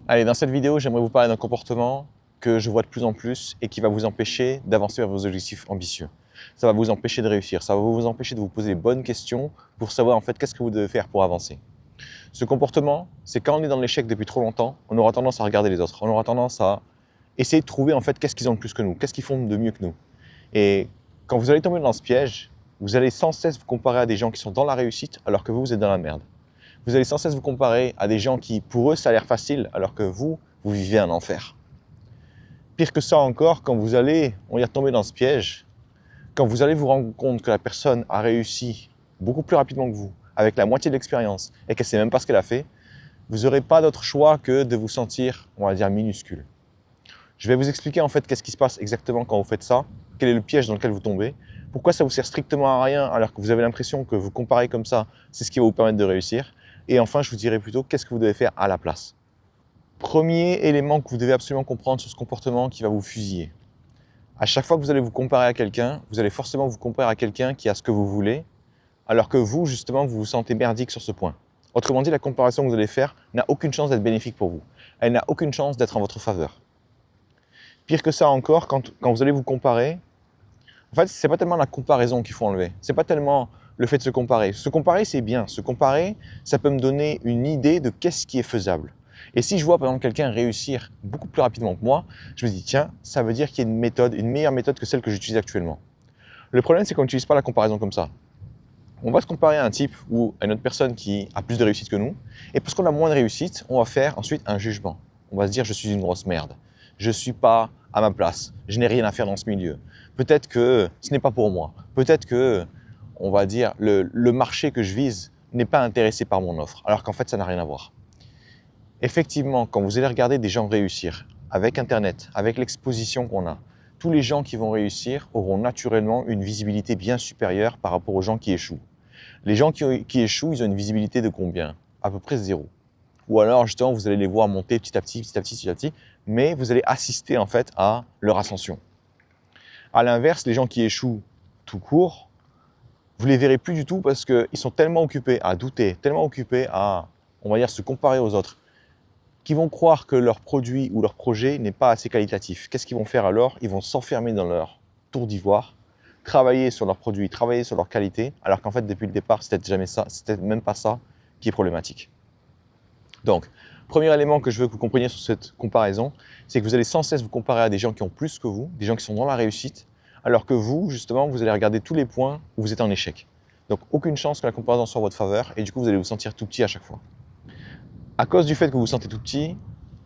Allez, dans cette vidéo, j'aimerais vous parler d'un comportement que je vois de plus en plus et qui va vous empêcher d'avancer vers vos objectifs ambitieux. Ça va vous empêcher de réussir, ça va vous empêcher de vous poser les bonnes questions pour savoir en fait qu'est-ce que vous devez faire pour avancer. Ce comportement, c'est quand on est dans l'échec depuis trop longtemps, on aura tendance à regarder les autres, on aura tendance à essayer de trouver en fait qu'est-ce qu'ils ont de plus que nous, qu'est-ce qu'ils font de mieux que nous. Et quand vous allez tomber dans ce piège, vous allez sans cesse vous comparer à des gens qui sont dans la réussite alors que vous êtes dans la merde. Vous allez sans cesse vous comparer à des gens qui, pour eux, ça a l'air facile, alors que vous vivez un enfer. Pire que ça encore, quand vous allez, on y est tomber dans ce piège, quand vous allez vous rendre compte que la personne a réussi beaucoup plus rapidement que vous, avec la moitié de l'expérience, et qu'elle ne sait même pas ce qu'elle a fait, vous n'aurez pas d'autre choix que de vous sentir, on va dire, minuscule. Je vais vous expliquer en fait qu'est-ce qui se passe exactement quand vous faites ça, quel est le piège dans lequel vous tombez, pourquoi ça vous sert strictement à rien alors que vous avez l'impression que vous comparez comme ça, c'est ce qui va vous permettre de réussir. Et enfin, je vous dirai plutôt qu'est-ce que vous devez faire à la place. Premier élément que vous devez absolument comprendre sur ce comportement qui va vous fusiller. À chaque fois que vous allez vous comparer à quelqu'un, vous allez forcément vous comparer à quelqu'un qui a ce que vous voulez, alors que vous, justement, vous vous sentez merdique sur ce point. Autrement dit, la comparaison que vous allez faire n'a aucune chance d'être bénéfique pour vous. Elle n'a aucune chance d'être en votre faveur. Pire que ça encore, quand vous allez vous comparer, en fait, c'est pas tellement la comparaison qu'il faut enlever. C'est pas tellement le fait de se comparer. Se comparer, c'est bien. Se comparer, ça peut me donner une idée de qu'est-ce qui est faisable. Et si je vois par exemple quelqu'un réussir beaucoup plus rapidement que moi, je me dis tiens, ça veut dire qu'il y a une méthode, une meilleure méthode que celle que j'utilise actuellement. Le problème, c'est qu'on n'utilise pas la comparaison comme ça. On va se comparer à un type ou à une autre personne qui a plus de réussite que nous, et parce qu'on a moins de réussite, on va faire ensuite un jugement. On va se dire je suis une grosse merde, je ne suis pas à ma place, je n'ai rien à faire dans ce milieu. Peut-être que ce n'est pas pour moi, peut-être que, on va dire, le marché que je vise n'est pas intéressé par mon offre, alors qu'en fait ça n'a rien à voir. Effectivement, quand vous allez regarder des gens réussir, avec Internet, avec l'exposition qu'on a, tous les gens qui vont réussir auront naturellement une visibilité bien supérieure par rapport aux gens qui échouent. Les gens qui échouent, ils ont une visibilité de combien? À peu près zéro. Ou alors, justement, vous allez les voir monter petit à petit, petit à petit, petit à petit, mais vous allez assister en fait à leur ascension. À l'inverse, les gens qui échouent tout court, vous les verrez plus du tout parce qu'ils sont tellement occupés à douter, tellement occupés à, on va dire, se comparer aux autres, qu'ils vont croire que leur produit ou leur projet n'est pas assez qualitatif. Qu'est-ce qu'ils vont faire alors? Ils vont s'enfermer dans leur tour d'ivoire, travailler sur leurs produits, travailler sur leur qualité, alors qu'en fait, depuis le départ, c'était jamais ça, c'était même pas ça qui est problématique. Donc, premier élément que je veux que vous compreniez sur cette comparaison, c'est que vous allez sans cesse vous comparer à des gens qui ont plus que vous, des gens qui sont dans la réussite, alors que vous, justement, vous allez regarder tous les points où vous êtes en échec. Donc, aucune chance que la comparaison soit en votre faveur, et du coup, vous allez vous sentir tout petit à chaque fois. À cause du fait que vous vous sentez tout petit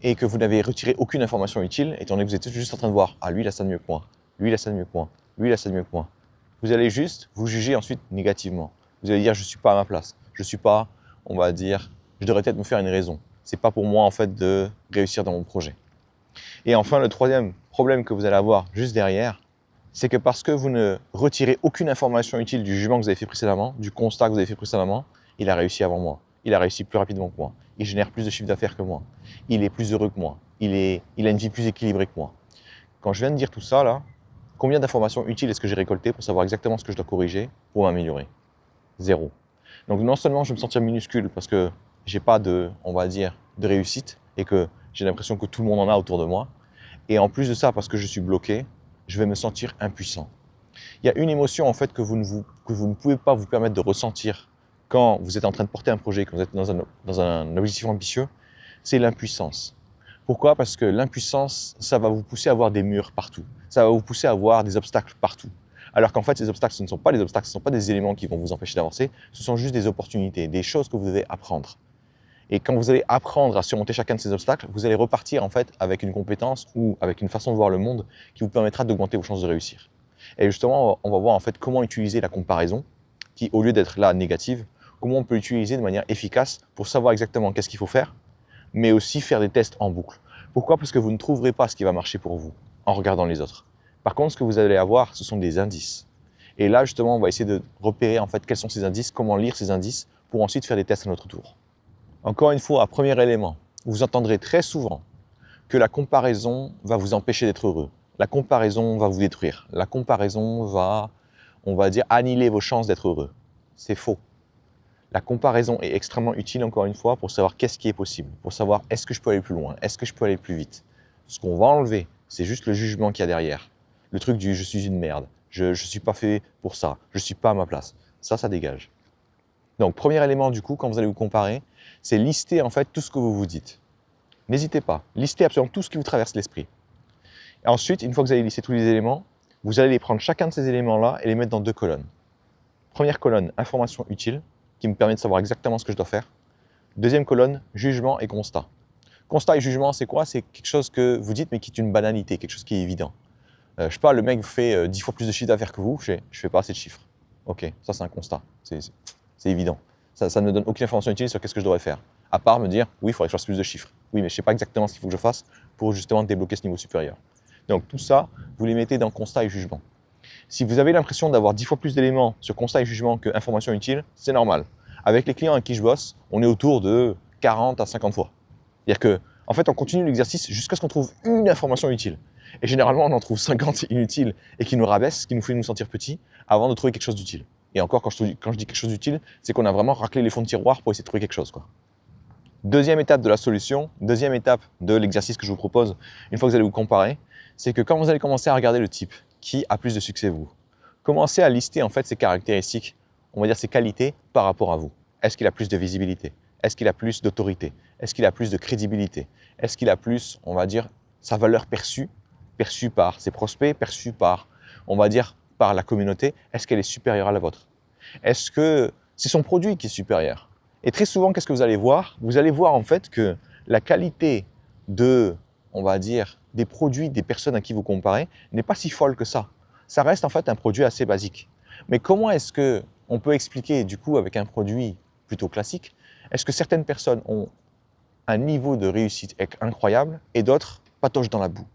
et que vous n'avez retiré aucune information utile, étant donné que vous êtes juste en train de voir « Ah, lui, il a ça de mieux que moi. Lui, il a ça de mieux que moi. Lui, il a ça de mieux que moi. » Vous allez juste vous juger ensuite négativement. Vous allez dire « Je ne suis pas à ma place. Je ne suis pas, on va dire, je devrais peut-être me faire une raison. C'est pas pour moi, en fait, de réussir dans mon projet. » Et enfin, le troisième problème que vous allez avoir juste derrière, c'est que parce que vous ne retirez aucune information utile du jugement que vous avez fait précédemment, du constat que vous avez fait précédemment, il a réussi avant moi. Il a réussi plus rapidement que moi. Il génère plus de chiffre d'affaires que moi. Il est plus heureux que moi. Il a une vie plus équilibrée que moi. Quand je viens de dire tout ça, là, combien d'informations utiles est-ce que j'ai récoltées pour savoir exactement ce que je dois corriger pour m'améliorer? Zéro. Donc non seulement je me sentir minuscule parce que j'ai pas de, on va dire, de réussite et que j'ai l'impression que tout le monde en a autour de moi, et en plus de ça, parce que je suis bloqué, je vais me sentir impuissant. Il y a une émotion en fait que vous ne pouvez pas vous permettre de ressentir quand vous êtes en train de porter un projet, quand vous êtes dans un objectif ambitieux, c'est l'impuissance. Pourquoi? Parce que l'impuissance, ça va vous pousser à voir des murs partout. Ça va vous pousser à voir des obstacles partout. Alors qu'en fait, ces obstacles, ce ne sont pas des obstacles, ce ne sont pas des éléments qui vont vous empêcher d'avancer, ce sont juste des opportunités, des choses que vous devez apprendre. Et quand vous allez apprendre à surmonter chacun de ces obstacles, vous allez repartir en fait avec une compétence ou avec une façon de voir le monde qui vous permettra d'augmenter vos chances de réussir. Et justement, on va voir en fait comment utiliser la comparaison, qui au lieu d'être là négative, comment on peut l'utiliser de manière efficace pour savoir exactement qu'est-ce qu'il faut faire, mais aussi faire des tests en boucle. Pourquoi? Parce que vous ne trouverez pas ce qui va marcher pour vous en regardant les autres. Par contre, ce que vous allez avoir, ce sont des indices. Et là, justement, on va essayer de repérer en fait quels sont ces indices, comment lire ces indices, pour ensuite faire des tests à notre tour. Encore une fois, premier élément, vous entendrez très souvent que la comparaison va vous empêcher d'être heureux. La comparaison va vous détruire. La comparaison va, on va dire, annihiler vos chances d'être heureux. C'est faux. La comparaison est extrêmement utile, encore une fois, pour savoir qu'est-ce qui est possible, pour savoir est-ce que je peux aller plus loin, est-ce que je peux aller plus vite. Ce qu'on va enlever, c'est juste le jugement qu'il y a derrière. Le truc du « je suis une merde »,« je ne suis pas fait pour ça »,« je ne suis pas à ma place ». Ça dégage. Donc, premier élément, du coup, quand vous allez vous comparer, c'est lister en fait tout ce que vous vous dites. N'hésitez pas, listez absolument tout ce qui vous traverse l'esprit. Et ensuite, une fois que vous avez listé tous les éléments, vous allez les prendre chacun de ces éléments-là et les mettre dans deux colonnes. Première colonne, information utile, qui me permet de savoir exactement ce que je dois faire. Deuxième colonne, jugement et constat. Constat et jugement, c'est quoi? C'est quelque chose que vous dites, mais qui est une banalité, quelque chose qui est évident. Je sais pas, le mec fait 10 fois plus de chiffre d'affaires que vous, je fais pas assez de chiffres. Ok, ça c'est un constat, c'est évident. Ça ne me donne aucune information utile sur qu'est-ce que je devrais faire. À part me dire, oui, il faudrait que je fasse plus de chiffres. Oui, mais je ne sais pas exactement ce qu'il faut que je fasse pour justement débloquer ce niveau supérieur. Donc tout ça, vous les mettez dans constat et jugement. Si vous avez l'impression d'avoir 10 fois plus d'éléments sur constat et jugement que information utile, c'est normal. Avec les clients avec qui je bosse, on est autour de 40 à 50 fois. C'est-à-dire que, en fait, on continue l'exercice jusqu'à ce qu'on trouve une information utile. Et généralement, on en trouve 50 inutiles et qui nous rabaissent, qui nous fait nous sentir petits, avant de trouver quelque chose d'utile. Et encore, quand je dis quelque chose d'utile, c'est qu'on a vraiment raclé les fonds de tiroir pour essayer de trouver quelque chose, quoi. Deuxième étape de la solution, deuxième étape de l'exercice que je vous propose, une fois que vous allez vous comparer, c'est que quand vous allez commencer à regarder le type qui a plus de succès vous, commencez à lister en fait ses caractéristiques, on va dire ses qualités par rapport à vous. Est-ce qu'il a plus de visibilité? Est-ce qu'il a plus d'autorité? Est-ce qu'il a plus de crédibilité? Est-ce qu'il a plus, on va dire, sa valeur perçue, perçue par ses prospects, perçue par, on va dire, par la communauté? Est-ce qu'elle est supérieure à la vôtre? Est-ce que c'est son produit qui est supérieur? Et très souvent, qu'est-ce que vous allez voir? Vous allez voir en fait que la qualité de, on va dire, des produits des personnes à qui vous comparez n'est pas si folle que ça. Ça reste en fait un produit assez basique. Mais comment est-ce que on peut expliquer du coup avec un produit plutôt classique, est-ce que certaines personnes ont un niveau de réussite incroyable et d'autres patochent dans la boue?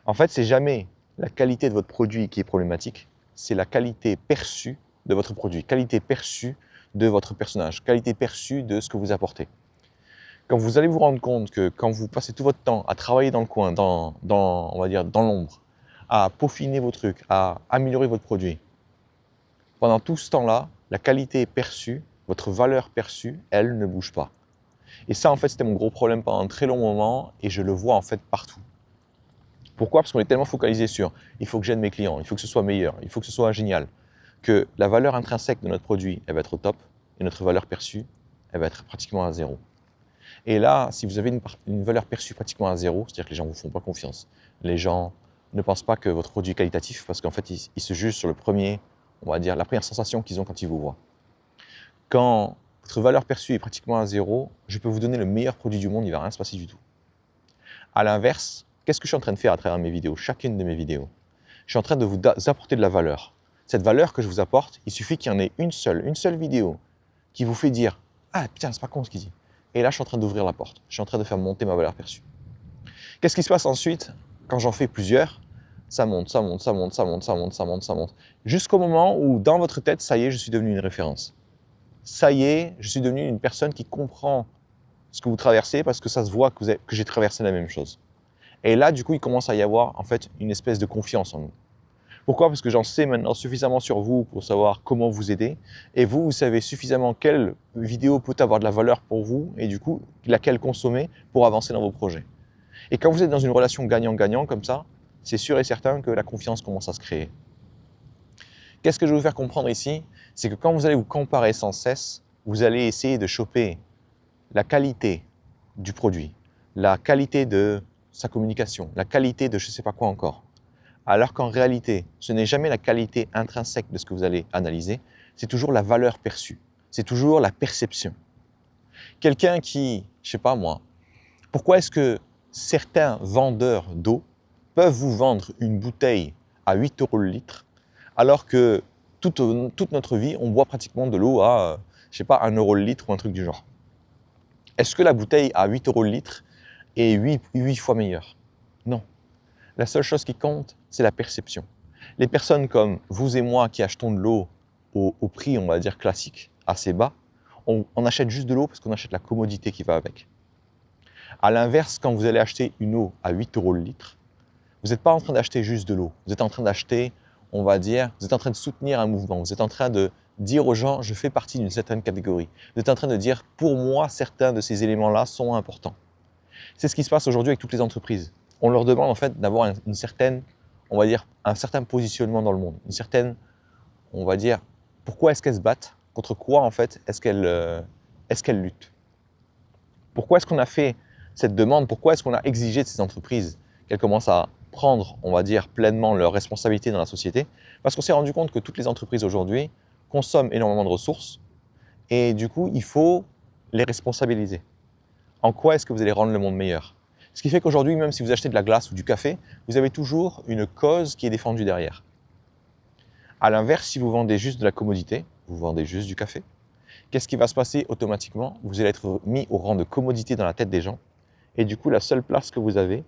En fait, c'est jamais la qualité de votre produit qui est problématique, c'est la qualité perçue de votre produit, qualité perçue de votre personnage, qualité perçue de ce que vous apportez. Quand vous allez vous rendre compte que quand vous passez tout votre temps à travailler dans le coin, on va dire dans l'ombre, à peaufiner vos trucs, à améliorer votre produit, pendant tout ce temps-là, la qualité perçue, votre valeur perçue, elle ne bouge pas. Et ça, en fait, c'était mon gros problème pendant un très long moment et je le vois en fait partout. Pourquoi? Parce qu'on est tellement focalisé sur il faut que j'aide mes clients, il faut que ce soit meilleur, il faut que ce soit génial, que la valeur intrinsèque de notre produit, elle va être au top et notre valeur perçue, elle va être pratiquement à zéro. Et là, si vous avez une valeur perçue pratiquement à zéro, c'est-à-dire que les gens ne vous font pas confiance, les gens ne pensent pas que votre produit est qualitatif parce qu'en fait, ils se jugent sur le premier, on va dire, la première sensation qu'ils ont quand ils vous voient. Quand votre valeur perçue est pratiquement à zéro, je peux vous donner le meilleur produit du monde, il ne va rien se passer du tout. À l'inverse, qu'est-ce que je suis en train de faire à travers mes vidéos, chacune de mes vidéos? Je suis en train de vous apporter de la valeur. Cette valeur que je vous apporte, il suffit qu'il y en ait une seule vidéo qui vous fait dire « Ah putain, c'est pas con ce qu'il dit ». Et là, je suis en train d'ouvrir la porte. Je suis en train de faire monter ma valeur perçue. Qu'est-ce qui se passe ensuite? Quand j'en fais plusieurs, ça monte, ça monte, ça monte, ça monte, ça monte, ça monte, ça monte. Jusqu'au moment où, dans votre tête, ça y est, je suis devenu une référence. Ça y est, je suis devenu une personne qui comprend ce que vous traversez parce que ça se voit que j'ai traversé la même chose. Et là, du coup, il commence à y avoir en fait une espèce de confiance en nous. Pourquoi? Parce que j'en sais maintenant suffisamment sur vous pour savoir comment vous aider. Et vous, vous savez suffisamment quelle vidéo peut avoir de la valeur pour vous et du coup, laquelle consommer pour avancer dans vos projets. Et quand vous êtes dans une relation gagnant-gagnant comme ça, c'est sûr et certain que la confiance commence à se créer. Qu'est-ce que je veux vous faire comprendre ici? C'est que quand vous allez vous comparer sans cesse, vous allez essayer de choper la qualité du produit, la qualité de sa communication, la qualité de je ne sais pas quoi encore. Alors qu'en réalité, ce n'est jamais la qualité intrinsèque de ce que vous allez analyser, c'est toujours la valeur perçue, c'est toujours la perception. Quelqu'un qui, je ne sais pas moi, pourquoi est-ce que certains vendeurs d'eau peuvent vous vendre une bouteille à 8 € le litre, alors que toute notre vie, on boit pratiquement de l'eau à, je ne sais pas, 1 € le litre ou un truc du genre. Est-ce que la bouteille à 8 € le litre est 8 fois meilleure? Non. La seule chose qui compte, c'est la perception. Les personnes comme vous et moi qui achetons de l'eau au prix, on va dire, classique, assez bas, on achète juste de l'eau parce qu'on achète la commodité qui va avec. À l'inverse, quand vous allez acheter une eau à 8 € le litre, vous n'êtes pas en train d'acheter juste de l'eau. Vous êtes en train d'acheter, on va dire, vous êtes en train de soutenir un mouvement. Vous êtes en train dire aux gens, je fais partie d'une certaine catégorie. Vous êtes en train de dire, pour moi, certains de ces éléments-là sont importants. C'est ce qui se passe aujourd'hui avec toutes les entreprises. On leur demande en fait d'avoir une certaine, on va dire, un certain positionnement dans le monde, une certaine, on va dire, pourquoi est-ce qu'elles se battent, contre quoi en fait est-ce qu'elles luttent. Pourquoi est-ce qu'on a fait cette demande, pourquoi est-ce qu'on a exigé de ces entreprises qu'elles commencent à prendre, on va dire, pleinement leurs responsabilités dans la société? Parce qu'on s'est rendu compte que toutes les entreprises aujourd'hui consomment énormément de ressources et du coup, il faut les responsabiliser. En quoi est-ce que vous allez rendre le monde meilleur? Ce qui fait qu'aujourd'hui, même si vous achetez de la glace ou du café, vous avez toujours une cause qui est défendue derrière. À l'inverse, si vous vendez juste de la commodité, vous vendez juste du café, qu'est-ce qui va se passer automatiquement? Vous allez être mis au rang de commodité dans la tête des gens et du coup, la seule place que vous avez,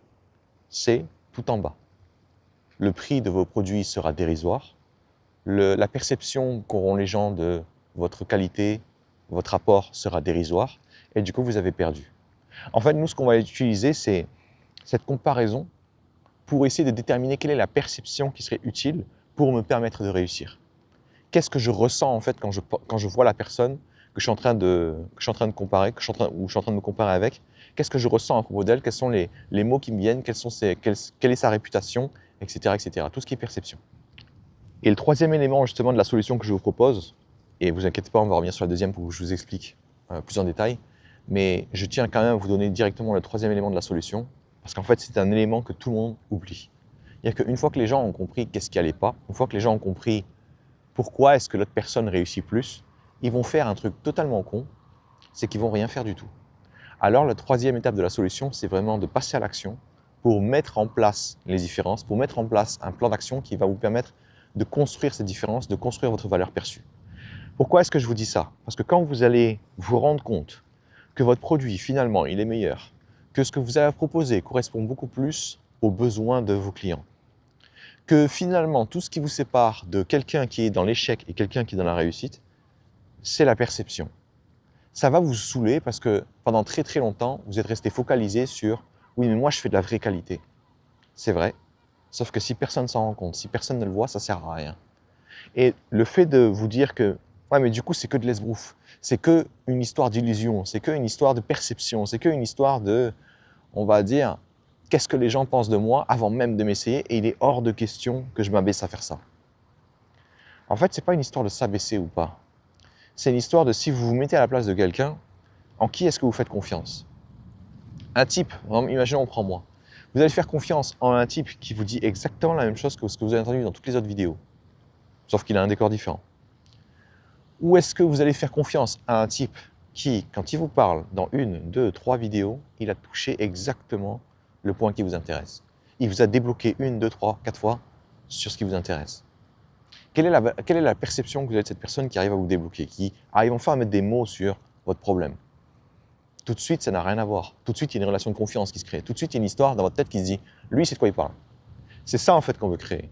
c'est tout en bas. Le prix de vos produits sera dérisoire, la perception qu'auront les gens de votre qualité, votre apport sera dérisoire et du coup, vous avez perdu. En fait, nous, ce qu'on va utiliser, c'est cette comparaison pour essayer de déterminer quelle est la perception qui serait utile pour me permettre de réussir. Qu'est-ce que je ressens en fait quand je vois la personne que je suis en train de comparer, ou je suis en train de me comparer avec? Qu'est-ce que je ressens à propos d'elle? Quels sont les mots qui me viennent? Quelle est sa réputation? Etc., etc. Tout ce qui est perception. Et le troisième élément justement de la solution que je vous propose, et vous inquiétez pas, on va revenir sur la deuxième pour que je vous explique plus en détail, mais je tiens quand même à vous donner directement le troisième élément de la solution, parce qu'en fait c'est un élément que tout le monde oublie. Il n'y a qu'une fois que les gens ont compris qu'est-ce qui n'allait pas, une fois que les gens ont compris pourquoi est-ce que l'autre personne réussit plus, ils vont faire un truc totalement con, c'est qu'ils vont rien faire du tout. Alors la troisième étape de la solution, c'est vraiment de passer à l'action pour mettre en place les différences, pour mettre en place un plan d'action qui va vous permettre de construire ces différences, de construire votre valeur perçue. Pourquoi est-ce que je vous dis ça? Parce que quand vous allez vous rendre compte que votre produit, finalement, il est meilleur, que ce que vous avez proposé correspond beaucoup plus aux besoins de vos clients, que finalement, tout ce qui vous sépare de quelqu'un qui est dans l'échec et quelqu'un qui est dans la réussite, c'est la perception. Ça va vous saouler parce que pendant très très longtemps, vous êtes resté focalisé sur « oui, mais moi, je fais de la vraie qualité ». C'est vrai, sauf que si personne ne s'en rend compte, si personne ne le voit, ça ne sert à rien. Et le fait de vous dire que « ouais, mais du coup, c'est que de l'esbrouf, c'est que une histoire d'illusion, c'est que une histoire de perception, c'est que une histoire de, on va dire, qu'est-ce que les gens pensent de moi avant même de m'essayer et il est hors de question que je m'abaisse à faire ça ». En fait, ce n'est pas une histoire de s'abaisser ou pas. C'est une histoire de si vous vous mettez à la place de quelqu'un, en qui est-ce que vous faites confiance? Un type, imaginons on prend moi. Vous allez faire confiance en un type qui vous dit exactement la même chose que ce que vous avez entendu dans toutes les autres vidéos, sauf qu'il a un décor différent. Ou est-ce que vous allez faire confiance à un type qui, quand il vous parle dans une, deux, trois vidéos, il a touché exactement le point qui vous intéresse. Il vous a débloqué une, deux, trois, quatre fois sur ce qui vous intéresse. Quelle est la perception que vous avez de cette personne qui arrive à vous débloquer, qui arrive enfin à mettre des mots sur votre problème? Tout de suite, ça n'a rien à voir. Tout de suite, il y a une relation de confiance qui se crée. Tout de suite, il y a une histoire dans votre tête qui se dit « lui, c'est de quoi il parle ». C'est ça en fait qu'on veut créer.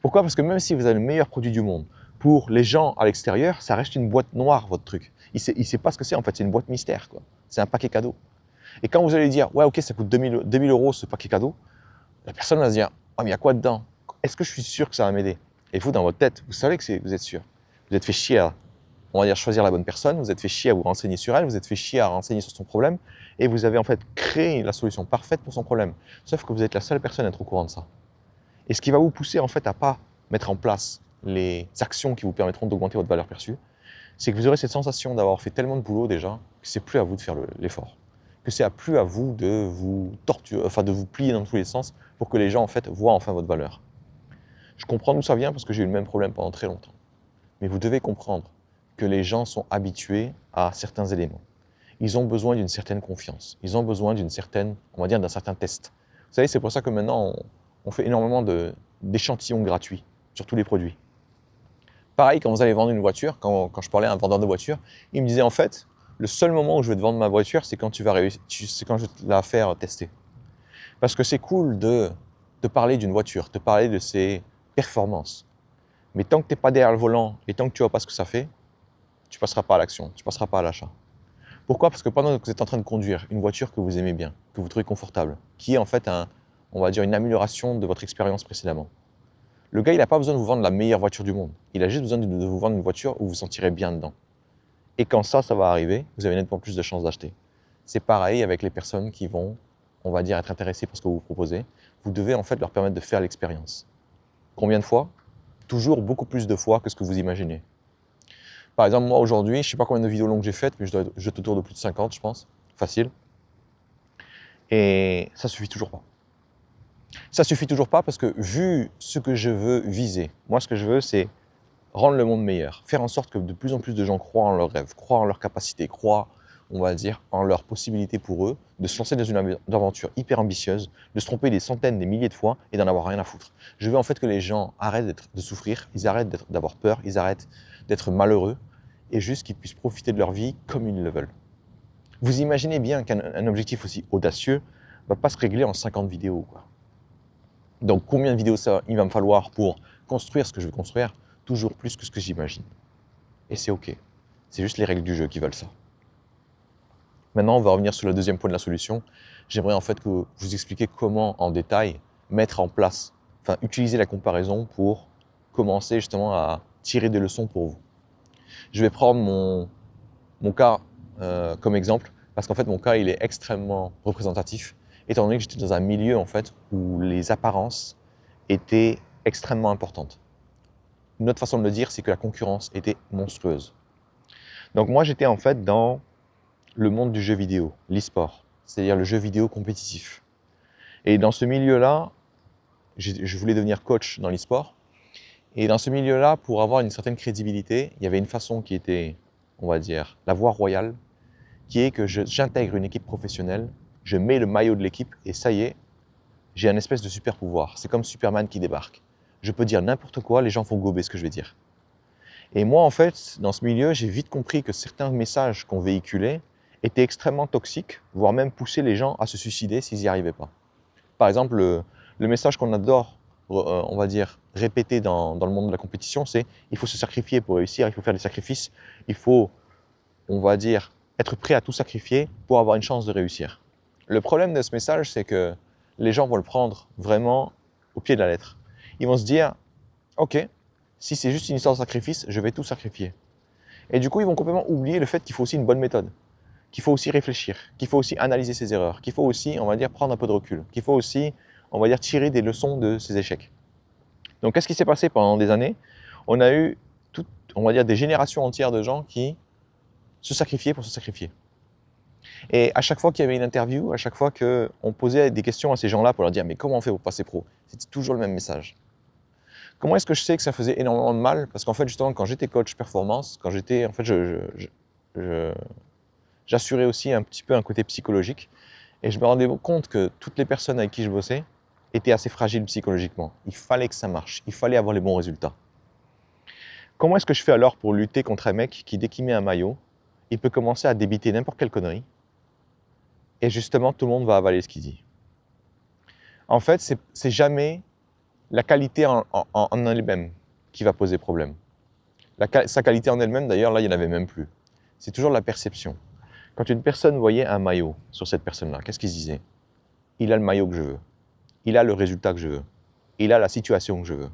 Pourquoi? Parce que même si vous avez le meilleur produit du monde, pour les gens à l'extérieur, ça reste une boîte noire, votre truc. Il sait pas ce que c'est en fait, c'est une boîte mystère, quoi. C'est un paquet cadeau. Et quand vous allez dire « ouais, ok, ça coûte 2000 € ce paquet cadeau », la personne va se dire « ah, mais il y a quoi dedans? Est-ce que je suis sûr que ça va m'aider ?» Et vous, dans votre tête, vous savez que vous êtes sûr. Vous êtes fait chier à, on va dire, choisir la bonne personne, vous êtes fait chier à vous renseigner sur elle, vous êtes fait chier à renseigner sur son problème, et vous avez en fait créé la solution parfaite pour son problème. Sauf que vous êtes la seule personne à être au courant de ça. Et ce qui va vous pousser en fait à pas mettre en place les actions qui vous permettront d'augmenter votre valeur perçue, c'est que vous aurez cette sensation d'avoir fait tellement de boulot déjà que c'est plus à vous de faire l'effort, que c'est plus à vous de vous torturer, enfin de vous plier dans tous les sens pour que les gens en fait voient enfin votre valeur. Je comprends d'où ça vient parce que j'ai eu le même problème pendant très longtemps. Mais vous devez comprendre que les gens sont habitués à certains éléments. Ils ont besoin d'une certaine confiance. Ils ont besoin d'une certaine, on va dire, d'un certain test. Vous savez, c'est pour ça que maintenant, on fait énormément d'échantillons gratuits sur tous les produits. Pareil, quand vous allez vendre une voiture, quand je parlais à un vendeur de voiture, il me disait en fait, le seul moment où je vais te vendre ma voiture, c'est quand tu vas réussir, c'est quand je vais te la faire tester. Parce que c'est cool de te parler d'une voiture, te parler de ses performances. Mais tant que tu n'es pas derrière le volant et tant que tu ne vois pas ce que ça fait, tu ne passeras pas à l'action, tu ne passeras pas à l'achat. Pourquoi? Parce que pendant que vous êtes en train de conduire une voiture que vous aimez bien, que vous trouvez confortable, qui est en fait on va dire une amélioration de votre expérience précédemment, Le gars, il n'a pas besoin de vous vendre la meilleure voiture du monde. Il a juste besoin de vous vendre une voiture où vous vous sentirez bien dedans. Et quand ça va arriver, vous avez nettement plus de chances d'acheter. C'est pareil avec les personnes qui vont, on va dire, être intéressées par ce que vous proposez. Vous devez en fait leur permettre de faire l'expérience. Combien de fois? Toujours beaucoup plus de fois que ce que vous imaginez. Par exemple, moi aujourd'hui, je ne sais pas combien de vidéos longues j'ai faites, mais je dois autour de plus de 50, je pense. Facile. Et ça suffit toujours pas. Ça suffit toujours pas parce que vu ce que je veux viser, moi ce que je veux c'est rendre le monde meilleur, faire en sorte que de plus en plus de gens croient en leurs rêves, croient en leurs capacités, croient, on va dire, en leurs possibilités pour eux, de se lancer dans une aventure hyper ambitieuse, de se tromper des centaines, des milliers de fois et d'en avoir rien à foutre. Je veux en fait que les gens arrêtent de souffrir, ils arrêtent d'avoir peur, ils arrêtent d'être malheureux et juste qu'ils puissent profiter de leur vie comme ils le veulent. Vous imaginez bien qu'un objectif aussi audacieux ne va pas se régler en 50 vidéos, quoi. Donc combien de vidéos il va me falloir pour construire ce que je veux construire? Toujours plus que ce que j'imagine. Et c'est ok. C'est juste les règles du jeu qui veulent ça. Maintenant, on va revenir sur le deuxième point de la solution. J'aimerais en fait que vous expliquiez comment, en détail, mettre en place, enfin utiliser la comparaison pour commencer justement à tirer des leçons pour vous. Je vais prendre mon cas comme exemple, parce qu'en fait mon cas il est extrêmement représentatif, étant donné que j'étais dans un milieu en fait où les apparences étaient extrêmement importantes. Une autre façon de le dire, c'est que la concurrence était monstrueuse. Donc moi j'étais en fait dans le monde du jeu vidéo, l'e-sport, c'est-à-dire le jeu vidéo compétitif. Et dans ce milieu-là, je voulais devenir coach dans l'e-sport. Et dans ce milieu-là, pour avoir une certaine crédibilité, il y avait une façon qui était, on va dire, la voie royale, qui est que j'intègre une équipe professionnelle, je mets le maillot de l'équipe et ça y est, j'ai un espèce de super pouvoir. C'est comme Superman qui débarque. Je peux dire n'importe quoi, les gens vont gober ce que je vais dire. Et moi, en fait, dans ce milieu, j'ai vite compris que certains messages qu'on véhiculait étaient extrêmement toxiques, voire même poussaient les gens à se suicider s'ils n'y arrivaient pas. Par exemple, le message qu'on adore, on va dire, répéter dans le monde de la compétition, c'est « il faut se sacrifier pour réussir, il faut faire des sacrifices, il faut, on va dire, être prêt à tout sacrifier pour avoir une chance de réussir ». Le problème de ce message, c'est que les gens vont le prendre vraiment au pied de la lettre. Ils vont se dire « ok, si c'est juste une histoire de sacrifice, je vais tout sacrifier ». Et du coup, ils vont complètement oublier le fait qu'il faut aussi une bonne méthode, qu'il faut aussi réfléchir, qu'il faut aussi analyser ses erreurs, qu'il faut aussi, on va dire, prendre un peu de recul, qu'il faut aussi, on va dire, tirer des leçons de ses échecs. Donc, qu'est-ce qui s'est passé pendant des années? On a eu, on va dire, des générations entières de gens qui se sacrifiaient pour se sacrifier. Et à chaque fois qu'il y avait une interview, à chaque fois qu'on posait des questions à ces gens-là pour leur dire « mais comment on fait pour passer pro ?» C'était toujours le même message. Comment est-ce que je sais que ça faisait énormément de mal? Parce qu'en fait, justement, quand j'étais coach performance, quand j'étais, en fait, j'assurais aussi un petit peu un côté psychologique. Et je me rendais compte que toutes les personnes avec qui je bossais étaient assez fragiles psychologiquement. Il fallait que ça marche, il fallait avoir les bons résultats. Comment est-ce que je fais alors pour lutter contre un mec qui, dès qu'il met un maillot, il peut commencer à débiter n'importe quelle connerie et justement tout le monde va avaler ce qu'il dit? En fait, c'est jamais la qualité en elle-même qui va poser problème. Sa qualité en elle-même, d'ailleurs, là, il n'y en avait même plus. C'est toujours la perception. Quand une personne voyait un maillot sur cette personne-là, qu'est-ce qu'il se disait? Il a le maillot que je veux. Il a le résultat que je veux. Il a la situation que je veux.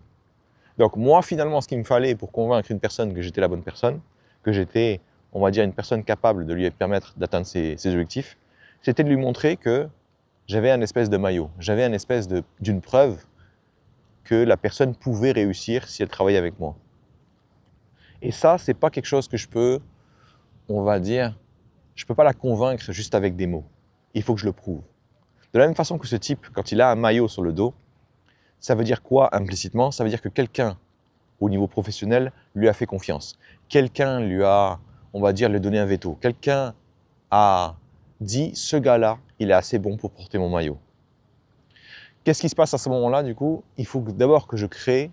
Donc moi, finalement, ce qu'il me fallait pour convaincre une personne que j'étais la bonne personne, que j'étais, on va dire, une personne capable de lui permettre d'atteindre ses objectifs, c'était de lui montrer que j'avais un espèce de maillot, j'avais un espèce d'une preuve que la personne pouvait réussir si elle travaillait avec moi. Et ça, c'est pas quelque chose que je peux, on va dire, je peux pas la convaincre juste avec des mots. Il faut que je le prouve. De la même façon que ce type, quand il a un maillot sur le dos, ça veut dire quoi implicitement? Ça veut dire que quelqu'un, au niveau professionnel, lui a fait confiance. Quelqu'un lui a, on va dire, lui donné un veto. Quelqu'un a dit, ce gars-là, il est assez bon pour porter mon maillot. Qu'est-ce qui se passe à ce moment-là, du coup? Il faut d'abord que je crée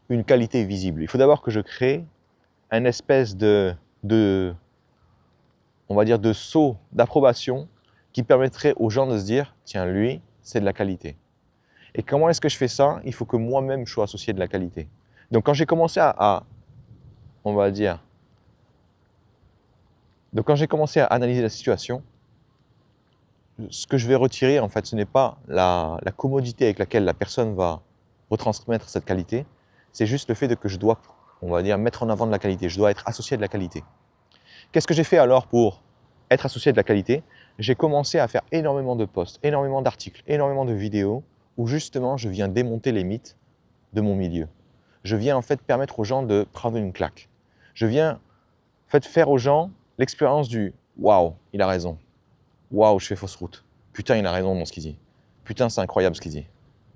une qualité visible. Il faut d'abord que je crée un espèce on va dire, de saut d'approbation qui permettrait aux gens de se dire, tiens, lui, c'est de la qualité. Et comment est-ce que je fais ça? Il faut que moi-même je sois associé de la qualité. Donc quand j'ai commencé on va dire, donc quand j'ai commencé à analyser la situation, ce que je vais retirer, en fait, ce n'est pas la commodité avec laquelle la personne va retransmettre cette qualité, c'est juste le fait que je dois, on va dire, mettre en avant de la qualité. Je dois être associé de la qualité. Qu'est-ce que j'ai fait alors pour être associé de la qualité? J'ai commencé à faire énormément de posts, énormément d'articles, énormément de vidéos où justement je viens démonter les mythes de mon milieu. Je viens en fait permettre aux gens de prendre une claque. Je viens en fait faire aux gens l'expérience du « waouh, il a raison »,« waouh, je fais fausse route »,« putain, il a raison dans ce qu'il dit »,« putain, c'est incroyable ce qu'il dit »,«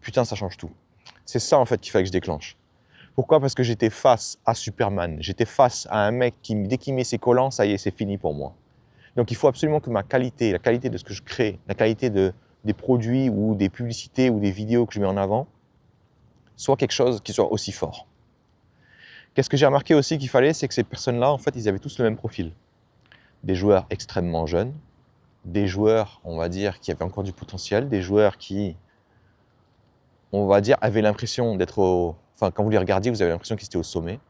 putain, ça change tout ». C'est ça en fait qu'il fallait que je déclenche. Pourquoi? Parce que j'étais face à Superman, j'étais face à un mec qui, dès qu'il met ses collants, ça y est, c'est fini pour moi. Donc il faut absolument que ma qualité, la qualité de ce que je crée, la qualité des produits ou des publicités ou des vidéos que je mets en avant, soit quelque chose qui soit aussi fort. Qu'est-ce que j'ai remarqué aussi qu'il fallait, c'est que ces personnes-là, en fait, ils avaient tous le même profil. Des joueurs extrêmement jeunes, des joueurs, on va dire, qui avaient encore du potentiel, des joueurs qui, on va dire, avaient l'impression d'être au... Enfin, quand vous les regardiez, vous avez l'impression qu'ils étaient au sommet.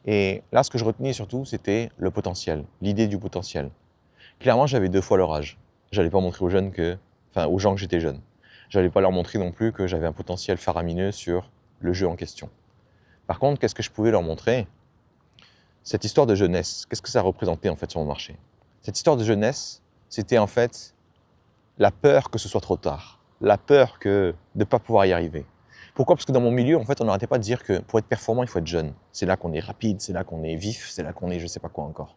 Et là, ce que je retenais surtout, c'était le potentiel, l'idée du potentiel. Clairement, j'avais 2 fois leur âge. J'allais pas montrer aux jeunes que... Enfin, aux gens que j'étais jeune. J'allais pas leur montrer non plus que j'avais un potentiel faramineux sur le jeu en question. Par contre, qu'est-ce que je pouvais leur montrer? Cette histoire de jeunesse, qu'est-ce que ça représentait en fait sur mon marché? Cette histoire de jeunesse, c'était en fait la peur que ce soit trop tard, la peur de ne pas pouvoir y arriver. Pourquoi? Parce que dans mon milieu, en fait, on n'arrêtait pas de dire que pour être performant, il faut être jeune. C'est là qu'on est rapide, c'est là qu'on est vif, c'est là qu'on est je sais pas quoi encore.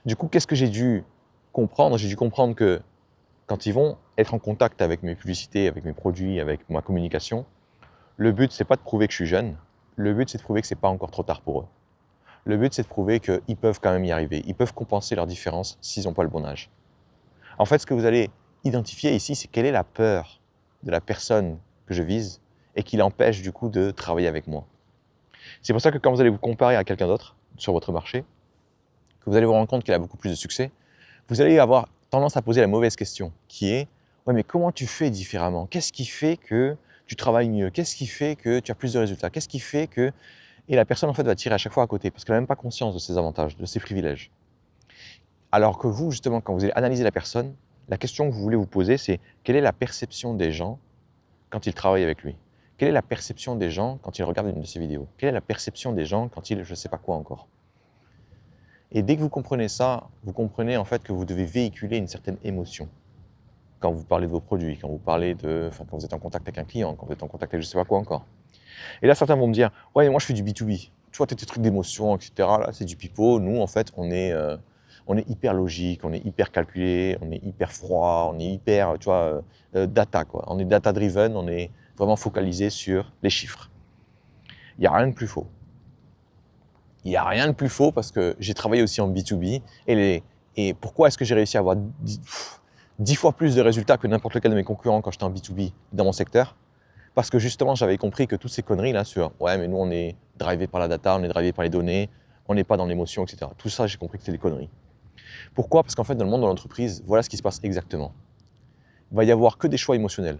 Du coup, qu'est-ce que j'ai dû comprendre? J'ai dû comprendre que quand ils vont être en contact avec mes publicités, avec mes produits, avec ma communication, le but, c'est pas de prouver que je suis jeune, le but, c'est de prouver que c'est pas encore trop tard pour eux. Le but, c'est de prouver qu'ils peuvent quand même y arriver. Ils peuvent compenser leurs différences s'ils n'ont pas le bon âge. En fait, ce que vous allez identifier ici, c'est quelle est la peur de la personne que je vise et qui l'empêche du coup de travailler avec moi. C'est pour ça que quand vous allez vous comparer à quelqu'un d'autre sur votre marché, que vous allez vous rendre compte qu'il a beaucoup plus de succès, vous allez avoir tendance à poser la mauvaise question, qui est « Ouais, mais comment tu fais différemment? Qu'est-ce qui fait que tu travailles mieux? Qu'est-ce qui fait que tu as plus de résultats? Qu'est-ce qui fait que… » Et la personne en fait va tirer à chaque fois à côté, parce qu'elle n'a même pas conscience de ses avantages, de ses privilèges. Alors que vous, justement, quand vous allez analyser la personne, la question que vous voulez vous poser, c'est quelle est la perception des gens quand ils travaillent avec lui? Quelle est la perception des gens quand ils regardent une de ses vidéos? Quelle est la perception des gens quand ils, je ne sais pas quoi encore? Et dès que vous comprenez ça, vous comprenez en fait que vous devez véhiculer une certaine émotion. Quand vous parlez de vos produits, quand vous parlez de, enfin, quand vous êtes en contact avec un client, quand vous êtes en contact avec je ne sais pas quoi encore. Et là, certains vont me dire, ouais, mais moi je fais du B2B. Tu vois, tes trucs d'émotion, etc. Là, c'est du pipeau. Nous, en fait, on est hyper logique, on est hyper calculé, on est hyper froid, on est hyper, tu vois, data, quoi. On est data driven, on est vraiment focalisé sur les chiffres. Il n'y a rien de plus faux. Il n'y a rien de plus faux parce que j'ai travaillé aussi en B2B et pourquoi est-ce que j'ai réussi à avoir 10 fois plus de résultats que n'importe lequel de mes concurrents quand j'étais en B2B dans mon secteur? Parce que justement, j'avais compris que toutes ces conneries là sur « ouais, mais nous, on est drivé par la data, on est drivé par les données, on n'est pas dans l'émotion, etc. » Tout ça, j'ai compris que c'était des conneries. Pourquoi? Parce qu'en fait, dans le monde de l'entreprise, voilà ce qui se passe exactement. Il va y avoir que des choix émotionnels.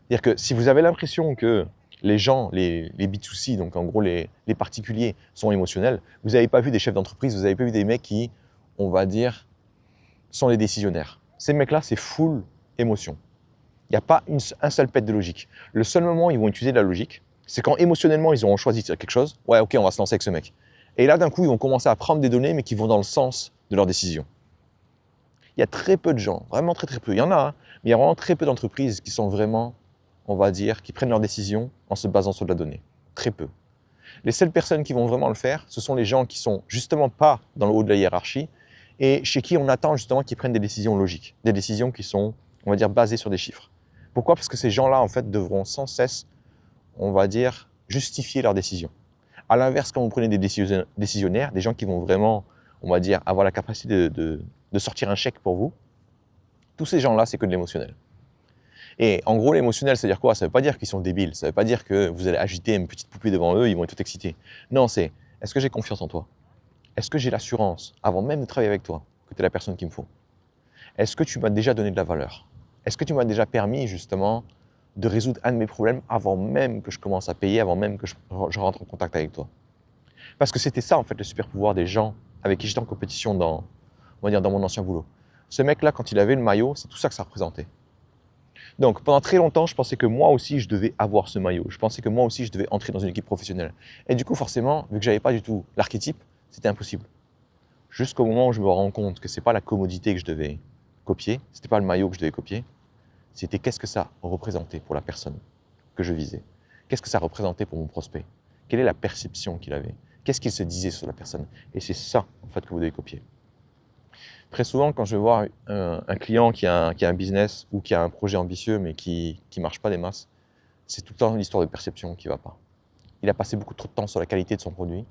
C'est-à-dire que si vous avez l'impression que les gens, les B2C, donc en gros les particuliers, sont émotionnels, vous n'avez pas vu des chefs d'entreprise, vous n'avez pas vu des mecs qui, on va dire, sont les décisionnaires. Ces mecs-là, c'est full émotion. Il n'y a pas un seul pet de logique. Le seul moment où ils vont utiliser de la logique, c'est quand émotionnellement ils auront choisi quelque chose. Ouais, ok, on va se lancer avec ce mec. Et là, d'un coup, ils vont commencer à prendre des données, mais qui vont dans le sens de leur décision. Il y a très peu de gens, vraiment très très peu. Il y en a, hein, mais il y a vraiment très peu d'entreprises qui sont vraiment, on va dire, qui prennent leurs décisions en se basant sur de la donnée. Très peu. Les seules personnes qui vont vraiment le faire, ce sont les gens qui sont justement pas dans le haut de la hiérarchie et chez qui on attend justement qu'ils prennent des décisions logiques, des décisions qui sont, on va dire, basées sur des chiffres. Pourquoi? Parce que ces gens-là, en fait, devront sans cesse, on va dire, justifier leurs décisions. À l'inverse, quand vous prenez des décisionnaires, des gens qui vont vraiment, on va dire, avoir la capacité de sortir un chèque pour vous, tous ces gens-là, c'est que de l'émotionnel. Et en gros, l'émotionnel, ça veut dire quoi? Ça ne veut pas dire qu'ils sont débiles, ça ne veut pas dire que vous allez agiter une petite poupée devant eux, ils vont être tout excités. Non, c'est, est-ce que j'ai confiance en toi? Est-ce que j'ai l'assurance, avant même de travailler avec toi, que tu es la personne qu'il me faut? Est-ce que tu m'as déjà donné de la valeur? Est-ce que tu m'as déjà permis, justement, de résoudre un de mes problèmes avant même que je commence à payer, avant même que je rentre en contact avec toi? Parce que c'était ça, en fait, le super pouvoir des gens avec qui j'étais en compétition dans, on va dire, dans mon ancien boulot. Ce mec-là, quand il avait le maillot, c'est tout ça que ça représentait. Donc pendant très longtemps, je pensais que moi aussi, je devais avoir ce maillot. Je pensais que moi aussi, je devais entrer dans une équipe professionnelle. Et du coup, forcément, vu que j'avais pas du tout l'archétype, c'était impossible. Jusqu'au moment où je me rends compte que c'est pas la commodité que je devais copier, c'était pas le maillot que je devais copier, c'était qu'est-ce que ça représentait pour la personne que je visais. Qu'est-ce que ça représentait pour mon prospect? Quelle est la perception qu'il avait? Qu'est-ce qu'il se disait sur la personne? Et c'est ça, en fait, que vous devez copier. Très souvent, quand je vais voir un client qui a un business ou qui a un projet ambitieux mais qui ne marche pas des masses, c'est tout le temps l'histoire de perception qui ne va pas. Il a passé beaucoup trop de temps sur la qualité de son produit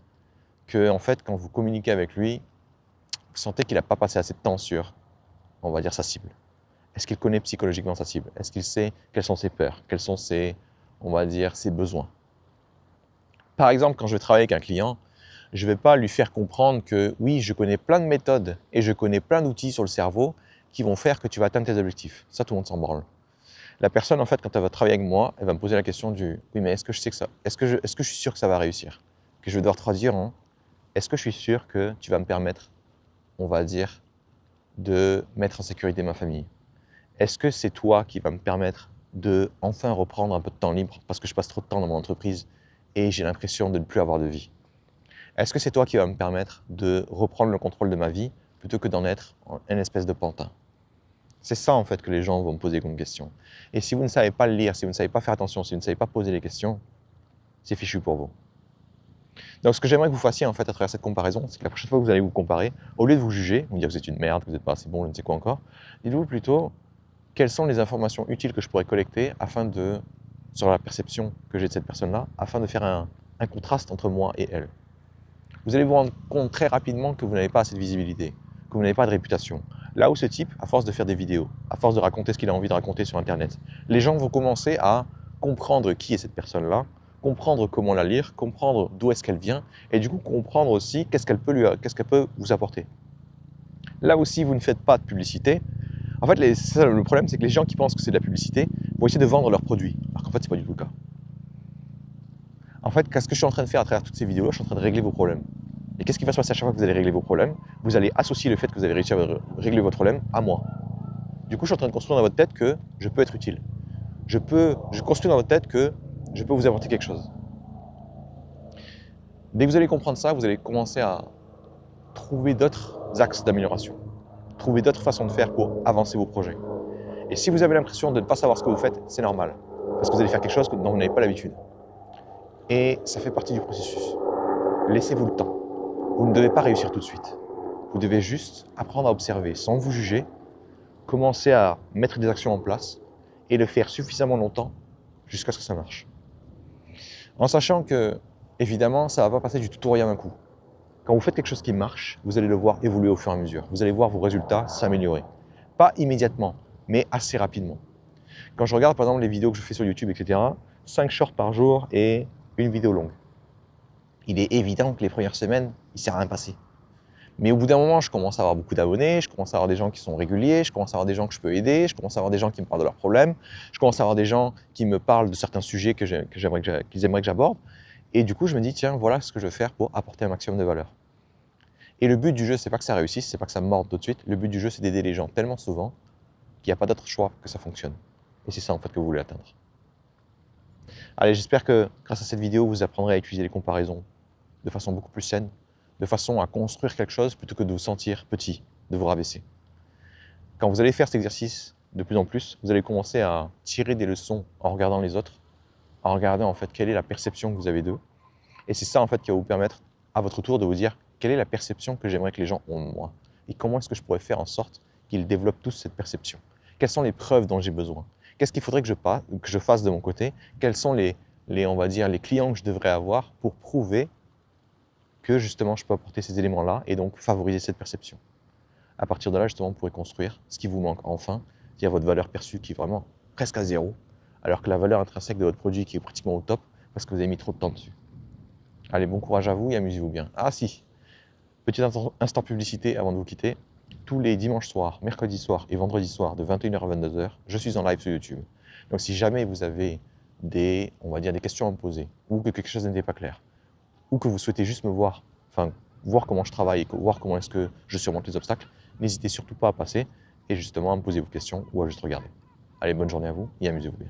que, en fait, quand vous communiquez avec lui, vous sentez qu'il n'a pas passé assez de temps sur, on va dire, sa cible. Est-ce qu'il connaît psychologiquement sa cible? Est-ce qu'il sait quelles sont ses peurs? Quels sont ses, on va dire, ses besoins? Par exemple, quand je vais travailler avec un client, je ne vais pas lui faire comprendre que oui, je connais plein de méthodes et je connais plein d'outils sur le cerveau qui vont faire que tu vas atteindre tes objectifs. Ça, tout le monde s'en branle. La personne, en fait, quand elle va travailler avec moi, elle va me poser la question du oui, mais est-ce que je sais que ça, est-ce que je suis sûr que ça va réussir? Que je vais devoir traduire en est-ce que je suis sûr que tu vas me permettre, on va dire, de mettre en sécurité ma famille? Est-ce que c'est toi qui va me permettre de enfin reprendre un peu de temps libre parce que je passe trop de temps dans mon entreprise et j'ai l'impression de ne plus avoir de vie? Est-ce que c'est toi qui va me permettre de reprendre le contrôle de ma vie plutôt que d'en être une espèce de pantin? C'est ça en fait que les gens vont me poser comme question. Et si vous ne savez pas le lire, si vous ne savez pas faire attention, si vous ne savez pas poser les questions, c'est fichu pour vous. Donc ce que j'aimerais que vous fassiez en fait à travers cette comparaison, c'est que la prochaine fois que vous allez vous comparer, au lieu de vous juger, vous dire que vous êtes une merde, que vous n'êtes pas assez bon, je ne sais quoi encore, dites-vous plutôt quelles sont les informations utiles que je pourrais collecter sur la perception que j'ai de cette personne-là, afin de faire un contraste entre moi et elle. Vous allez vous rendre compte très rapidement que vous n'avez pas assez de visibilité, que vous n'avez pas de réputation. Là où ce type, à force de faire des vidéos, à force de raconter ce qu'il a envie de raconter sur Internet, les gens vont commencer à comprendre qui est cette personne-là, comprendre comment la lire, comprendre d'où est-ce qu'elle vient, et du coup comprendre aussi qu'est-ce qu'elle peut vous apporter. Là aussi, vous ne faites pas de publicité. En fait, le problème, c'est que les gens qui pensent que c'est de la publicité vont essayer de vendre leurs produits, alors qu'en fait, c'est pas du tout le cas. En fait, ce que je suis en train de faire à travers toutes ces vidéos, je suis en train de régler vos problèmes. Et qu'est-ce qui va se passer à chaque fois que vous allez régler vos problèmes? Vous allez associer le fait que vous avez réussi à régler votre problème à moi. Du coup, je suis en train de construire dans votre tête que je peux être utile. Je construis dans votre tête que je peux vous apporter quelque chose. Dès que vous allez comprendre ça, vous allez commencer à trouver d'autres axes d'amélioration, trouver d'autres façons de faire pour avancer vos projets. Et si vous avez l'impression de ne pas savoir ce que vous faites, c'est normal, parce que vous allez faire quelque chose dont vous n'avez pas l'habitude. Et ça fait partie du processus. Laissez-vous le temps. Vous ne devez pas réussir tout de suite. Vous devez juste apprendre à observer sans vous juger, commencer à mettre des actions en place et le faire suffisamment longtemps jusqu'à ce que ça marche. En sachant que, évidemment, ça ne va pas passer du tout au rien d'un coup. Quand vous faites quelque chose qui marche, vous allez le voir évoluer au fur et à mesure. Vous allez voir vos résultats s'améliorer. Pas immédiatement, mais assez rapidement. Quand je regarde par exemple les vidéos que je fais sur YouTube, etc., 5 shorts par jour et une vidéo longue. Il est évident que les premières semaines, il ne s'est rien passé. Mais au bout d'un moment, je commence à avoir beaucoup d'abonnés, je commence à avoir des gens qui sont réguliers, je commence à avoir des gens que je peux aider, je commence à avoir des gens qui me parlent de leurs problèmes, je commence à avoir des gens qui me parlent de certains sujets qu'ils aimeraient que j'aborde. Et du coup, je me dis, tiens, voilà ce que je vais faire pour apporter un maximum de valeur. Et le but du jeu, c'est pas que ça réussisse, c'est pas que ça morde tout de suite. Le but du jeu, c'est d'aider les gens tellement souvent qu'il n'y a pas d'autre choix que ça fonctionne. Et c'est ça, en fait, que vous voulez atteindre. Allez, j'espère que grâce à cette vidéo, vous apprendrez à utiliser les comparaisons de façon beaucoup plus saine, de façon à construire quelque chose plutôt que de vous sentir petit, de vous rabaisser. Quand vous allez faire cet exercice de plus en plus, vous allez commencer à tirer des leçons en regardant les autres, en regardant en fait quelle est la perception que vous avez d'eux. Et c'est ça en fait qui va vous permettre à votre tour de vous dire quelle est la perception que j'aimerais que les gens ont de moi et comment est-ce que je pourrais faire en sorte qu'ils développent tous cette perception. Quelles sont les preuves dont j'ai besoin? Qu'est-ce qu'il faudrait que je fasse de mon côté? Quels sont on va dire, les clients que je devrais avoir pour prouver que justement je peux apporter ces éléments-là et donc favoriser cette perception. À partir de là, justement, vous pourrez construire ce qui vous manque enfin, c'est-à-dire votre valeur perçue qui est vraiment presque à zéro, alors que la valeur intrinsèque de votre produit qui est pratiquement au top parce que vous avez mis trop de temps dessus. Allez, bon courage à vous et amusez-vous bien. Ah si, petit instant publicité avant de vous quitter. Tous les dimanches soirs, mercredis soirs et vendredis soirs de 21h à 22h, je suis en live sur YouTube. Donc si jamais vous avez on va dire, des questions à me poser ou que quelque chose n'était pas clair, ou que vous souhaitez juste me voir, enfin, voir comment je travaille et voir comment est-ce que je surmonte les obstacles, n'hésitez surtout pas à passer et justement à me poser vos questions ou à juste regarder. Allez, bonne journée à vous et amusez-vous bien.